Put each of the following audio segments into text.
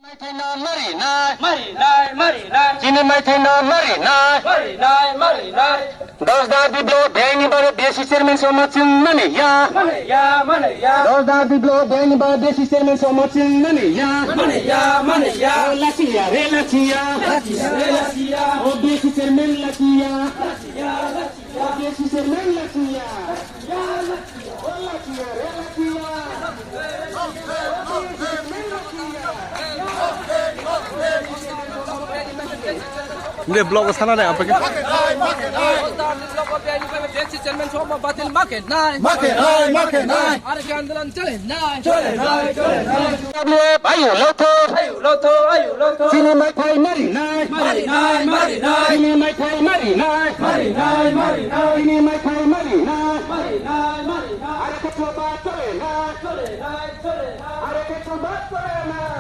Tini mai thena mari nai DASDA RD BLOCK bani bare besi chairman so much money ya DASDA RD BLOCK bani bare besi chairman so much money ya latia oh besi chairman latia besi chairman latia Ini blog sana deh apa gitu? Ayo loto. Sini mai thai mari nai. Sini mai thai mari nai. Sini mai thai mari nai. Are ke coba chole nai. Are ke coba chole nai.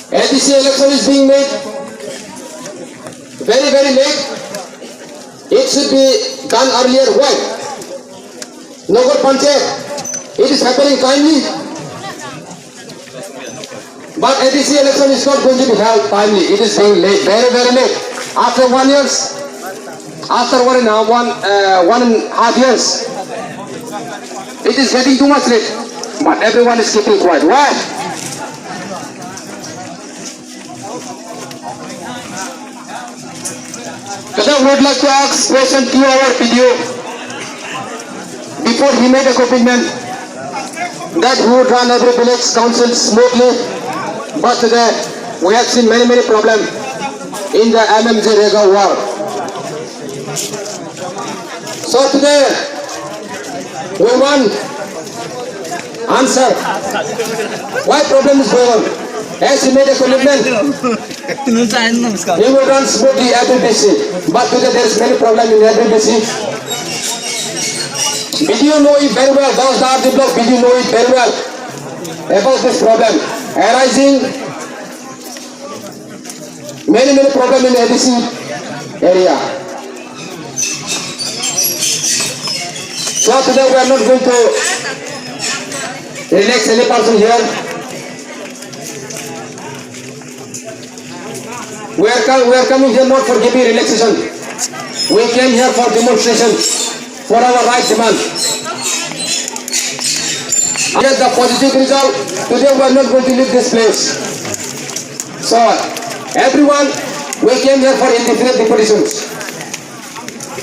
ADC election is being made very, very late. It should be done earlier. Why? Nagar Panchayat, it is happening timely. But ADC election is not going to be held timely. It is being late, very, very late. After 1 year, after 1.5 years, it is getting too much late. But everyone is keeping quiet. Why? Khorang would like to ask question 2-hour video before he made a commitment that he would run every village council smoothly. But today we have seen many problems in the MREGHA war. So today we want answer why problem is going on. As he made a commitment, he will run smoothly every BC. But today there is many problems in every BC. Did you know it very well? DASDA RD BLOCK, did you know it very well about this problem arising? Many problems in ADC area. So today we are not going to relax any person here. We are coming here not for giving relaxation. We came here for demonstration, for our right demand. Get the positive result. Today we are not going to leave this place. So everyone, we came here for indefinite deputations.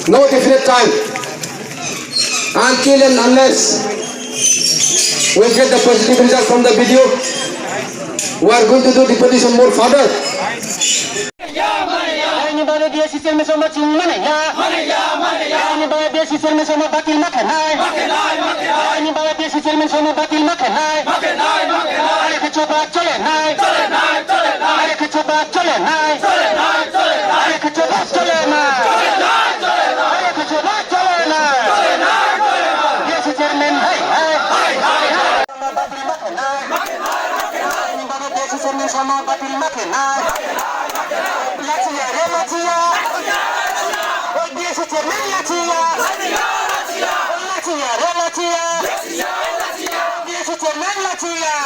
No definite time. Until and unless we get the positive result from the video, we are going to do deputation more further. bawa dia sistem sama Chongmari ini bawa dia sistem sama batil makan ini bawa dia sistem sama batil makan ada kecoba cole naik ada kecoba cole naik ada kecoba cole naik ada kecoba cole naik dia sistem hai sama batil makan ini bawa dia sistem sama batil makan Latia, relatia. Oh, dia sistem latia. Latia, relatia. Dia sistem latia.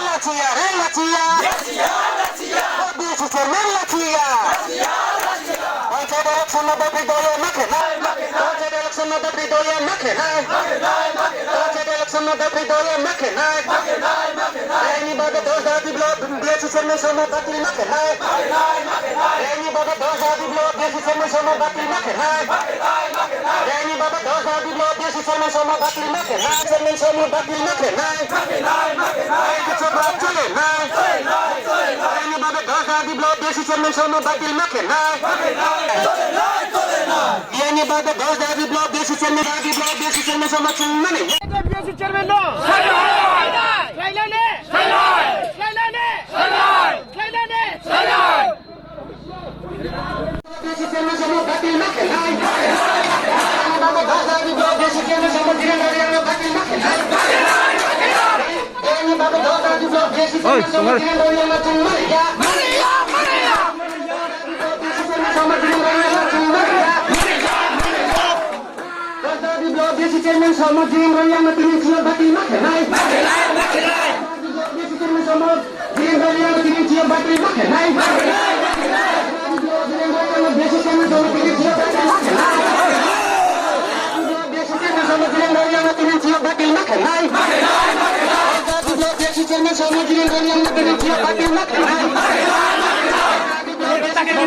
Latia, relatia. Oh, dia sistem latia. Macam dalam sama babi doya makan. Macam dalam sama babi doya makan. Macam dalam sama babi doya makan. Ini bagai DASDA RD BLOCK dia sistem sama batil makan. Ini bagai DASDA RD BLOCK dia sistem sama batil makan. Ini bagai DASDA RD BLOCK dia sistem sama batil makan. Sistem sama batil makan. Kecoba cole naik. Ini bagai DASDA RD BLOCK dia sistem sama batil makan. Ini bagai DASDA RD BLOCK dia sistem sama Chongmari. deputation chairman no klaina ne Sistem sama batil makan. Bawa DASDA RD BLOCK dia sistem sama Reang batil makan. Ini bawa DASDA RD BLOCK dia sistem sama Reang Chongmari. Sama Reang Chongmari. DASDA RD BLOCK dia sistem sama Reang Tyf batil makan. Dia sistem sama Reang Tyf batil makan. Dia sistem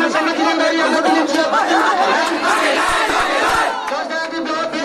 sama batil makan. Dia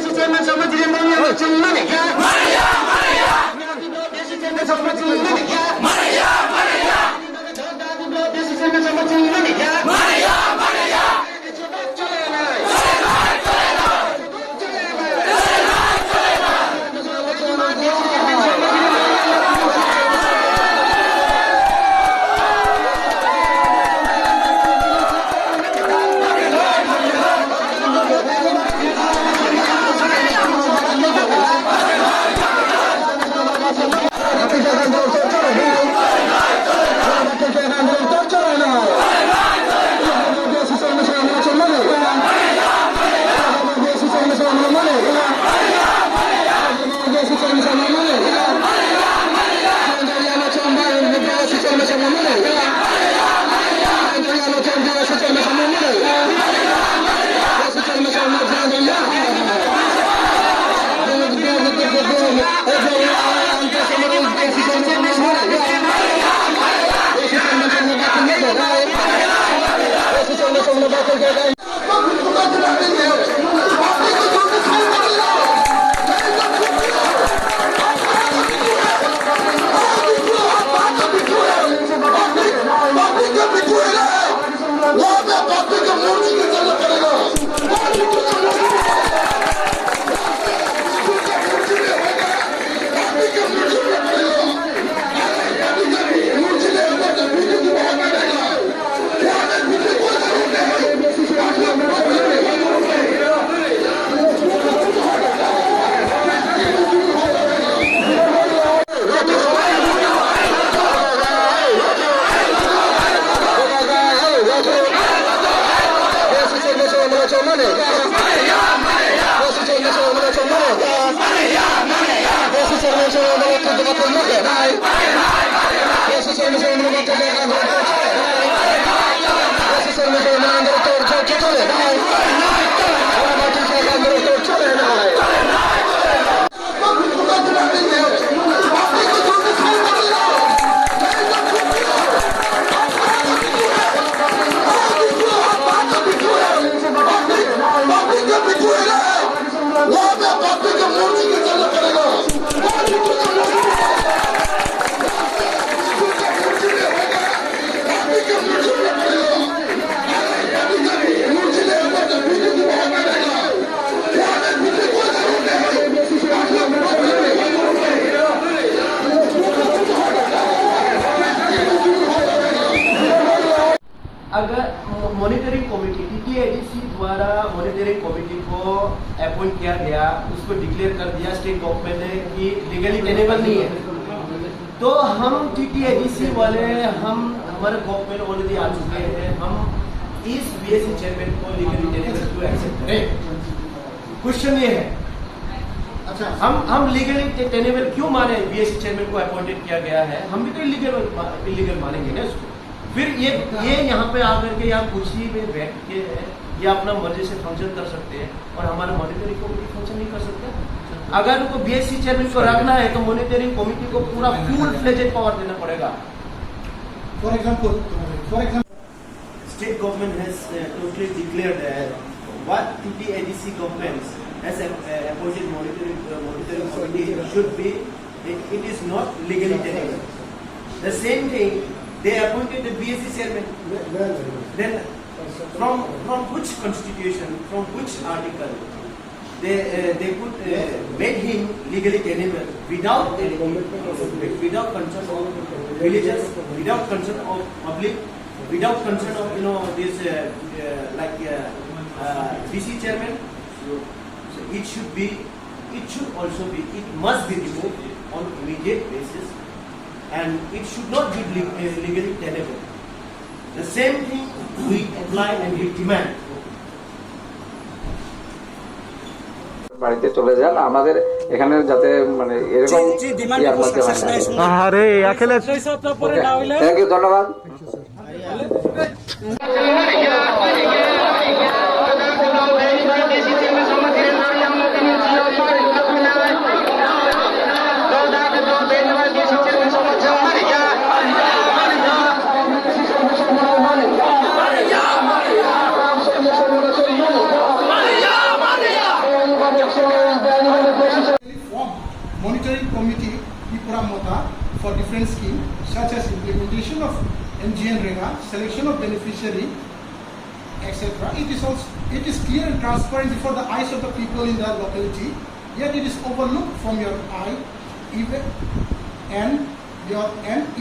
sistem sama Reang Tyf batil makan. अगर monitoring committee टीटीआईडीसी द्वारा monitoring committee को appoint किया गया, उसको declare कर दिया state government ने कि लीगली टेनेबल नहीं है, तो हम टीटीआईडीसी वाले हमारे गवर्नमेंट ऑलरेडी आ चुके हैं, हम इस बीएससी चेयरमैन को लीगली टेनेबल क्यों एक्सेप्ट करें? क्वेश्चन ये है। अच्छा, हम लीगली टेनेबल क्यों माने? बीएससी चेयरमैन को अपॉइंटेड किया गया है, हम भी तो इलीगल मानेंगे ना उसको। फिर ये यहाँ पे आकर के यहाँ कुर्सी में बैठ के ये अपना मर्जी से फंक्शन कर सकते हैं और हमारा मॉनिटरिंग कमेटी फंक्शन नहीं कर सकते। अगर उनको बीएससी चेयरमैन को रखना है तो मॉनिटरिंग कमेटी को पूरा फुल फ्लेजेड पावर देना पड़ेगा। For example State government has totally declared what TTIDC government has appointed monitoring committee should be. It is not legally tenable. The same thing, they appointed the BSc chairman. Then from which constitution, from which article, they could make him legally tenable without concern of religious, without concern of public, without concern of this BC chairman. So it should must be removed on immediate basis, and it should not be legally tenable. The same thing we apply and we demand. বাড়িতে চলে যান, আমাদের এখানে যাতে মানে এরকম ইয়ার মধ্যে হয় না। আরে আখেলে থ্যাংক ইউ, ধন্যবাদ। Monitoring committee TIPRA Mothani for different schemes such as implementation of MREGHA, selection of beneficiary, etc. It is clear and transparent before the eyes of the people in the locality, yet it is overlooked from your eye,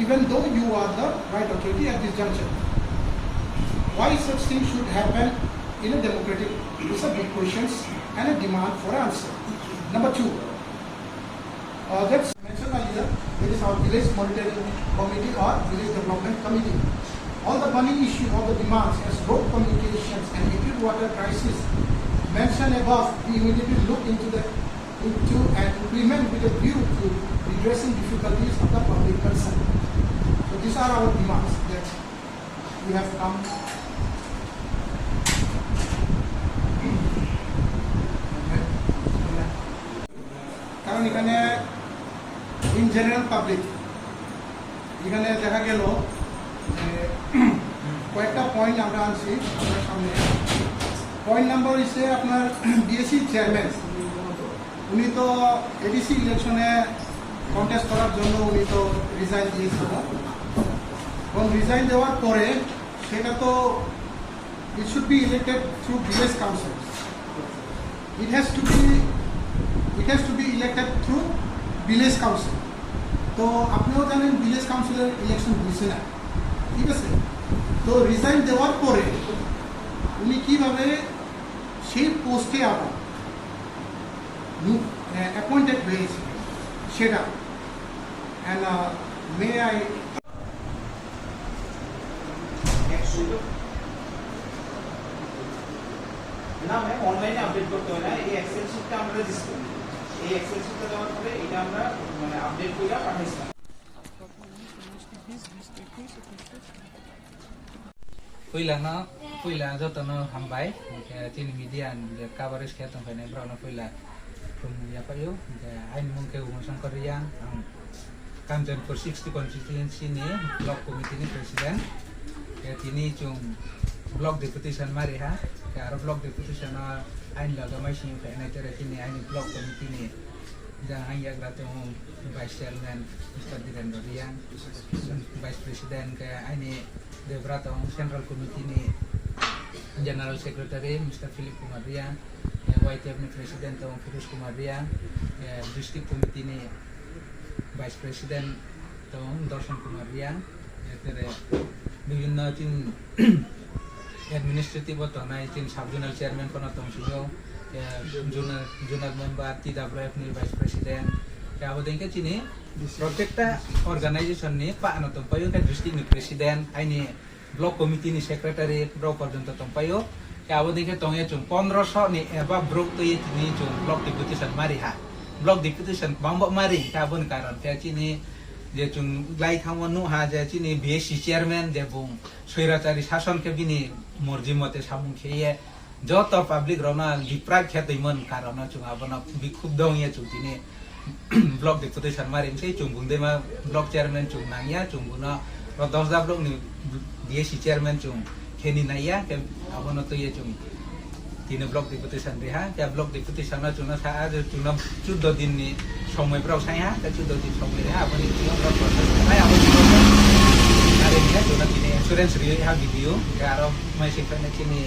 even though you are the right authority at this juncture. Why such things should happen in a democratic? These are big questions and a demand for answer. Number 2. That's mentioned earlier, it is our village monitoring committee or village development committee. All the burning issue, all the demands as road communications and acute water crisis mentioned above, we immediately look into and implement with a view to redressing difficulties of the public concern. So these are our demands that we have come. কারণ এখানে in general public এখানে দেখা গেল কয়েকটা point আমরা আনছি আপনার সামনে। পয়েন্ট নাম্বার হচ্ছে আপনার বিএসসি চেয়ারম্যান, উনি তো এডিসি ইলেকশনে কন্টেস্ট করার জন্য উনি তো রিজাইন দিয়েছিল, এবং রিজাইন দেওয়ার পরে সেটা তো it should be elected through village council, it has to B elected through village council. তো আপনিও জানেন ভিলেজ কাউন্সিলের ইলেকশন হয়েছে না, ঠিক আছে? তো রিজাইন দেওয়ার পরে উনি কিভাবে সেই পোস্টে আবার অ্যাপয়েন্টেড হয়েছে সেটা, অ্যান্ড মে আই না ম্যাম, অনলাইনে আপডেট করতে হয় না, এই এক্সেল শিটটা আমরা দিচ্ছি, এই এক্সেল শিটটা দেওয়ার পরে এটা আমরা মানে আপডেট করে পাঠাইছিলাম। Pula jotono hambai tin media coverage kaya tong kene brono pula ya payo ain mungke Umasangkor Reang kanchanpur 60 constituency ni block committee ni president kaya Tini chung block deputation MREGHA kaya aro block deputation ain laga mai sing kaya na tere Tini ain block committee ni jang ain yak rato vice chairman Mr. Reang, vice president kaya ain Debrato Central Committee ni General Secretary Mr. Philip Kumar Reang, YTF ni President Tong Firus Kumar Reang, District Committee ni Vice President Tong Dorsan Kumar Reang, tere বিভিন্ন tin administrative tonai tin sub zonal chairman kono tongsingo zonal member TWF ni vice president ya abodengke chini protekta organization ni pa ano tompayo ka district ni president ai ni block committee ni secretary bro porjonto tompayo ya abodengke tongye chung 1500 ni eba brok to ni chung block deputation mari ha block deputation bambok mari ka bon karon ka chini je chung laithang wanu ha je chini BSC chairman je bung soirachari শাসন ke bini morji mote samung kheye joto public rona diprak khetaiman karona chung abona bikhub dong ye chung tini block deputation marim sei chung bungde ma block chairman chung nangya chung buna ro 10 block ni BSC chairman chung kheni naya ke abona to ye chung tini block deputation reha ke block deputation na chung na sa chung na 14 din ni সময় প্রাও সাইহা তা 14 দিন সময় রে আপনি কি আমরা process নাই আপনি আরে নিয়ে জোনা দিনে ইন্স্যুরেন্স রিও হা ভিডিও কারো মাই সেখানে চিনি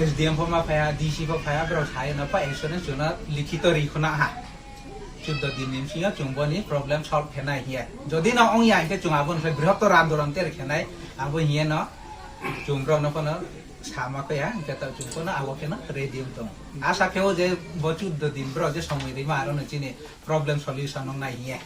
এসডিএম ফমা ফায়া ডিসি ফ ফায়া প্রাও সাই না পা ইন্স্যুরেন্স জোনা লিখিত রিখনা হা 14 দিন নিমসিয়া চুংবনি প্রবলেম সলভ খেনাই হিয়া যদি না অং ইয়াকে চুঙাবন ফে বৃহত্তর আন্দোলন তে খেনাই আবো হিয়া ন চুংব্র ন কোন সামাকে ya kata jumpa awak kena ready untuk asa kau je bocor din bro je sampai di mana ni problem solution nong naik ya